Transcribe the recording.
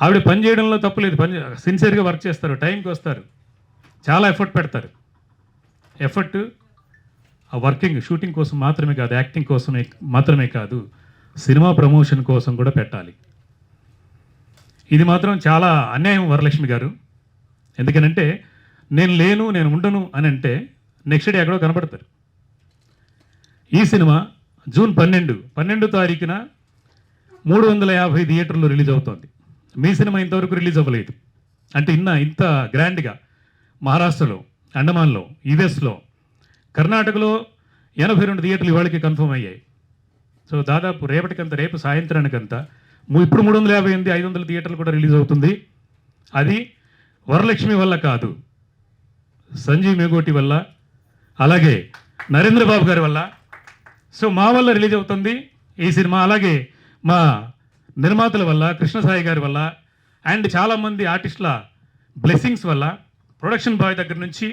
ఆవిడ పని చేయడంలో తప్పులేదు, సిన్సియర్గా వర్క్ చేస్తారు, టైంకి వస్తారు, చాలా ఎఫర్ట్ పెడతారు. ఎఫర్ట్ ఆ వర్కింగ్ షూటింగ్ కోసం మాత్రమే కాదు, యాక్టింగ్ కోసమే మాత్రమే కాదు, సినిమా ప్రమోషన్ కోసం కూడా పెట్టాలి. ఇది మాత్రం చాలా అన్యాయం వరలక్ష్మి గారు. ఎందుకనంటే నేను ఉండను అని అంటే నెక్స్ట్ డే ఎక్కడో కనపడతారు. ఈ సినిమా జూన్ 12 తారీఖున 350 థియేటర్లో రిలీజ్ అవుతోంది. మీ సినిమా ఇంతవరకు రిలీజ్ అవ్వలేదు. అంటే ఇంత గ్రాండ్గా మహారాష్ట్రలో, అండమాన్లో, యుఎస్లో, కర్ణాటకలో 82 థియేటర్లు ఇవాళకి కన్ఫర్మ్ అయ్యాయి. సో దాదాపు రేపు సాయంత్రానికంతా ఇప్పుడు 358 500 థియేటర్లు కూడా రిలీజ్ అవుతుంది. అది వరలక్ష్మి వల్ల కాదు, సంజీవ్ మేగోటి వల్ల, అలాగే నరేంద్ర బాబు గారి వల్ల. సో మా వల్ల రిలీజ్ అవుతుంది ఈ సినిమా. అలాగే మా నిర్మాతల వల్ల, కృష్ణసాయి గారి వల్ల, అండ్ చాలామంది ఆర్టిస్టుల బ్లెస్సింగ్స్ వల్ల, ప్రొడక్షన్ బాయ్ దగ్గర నుంచి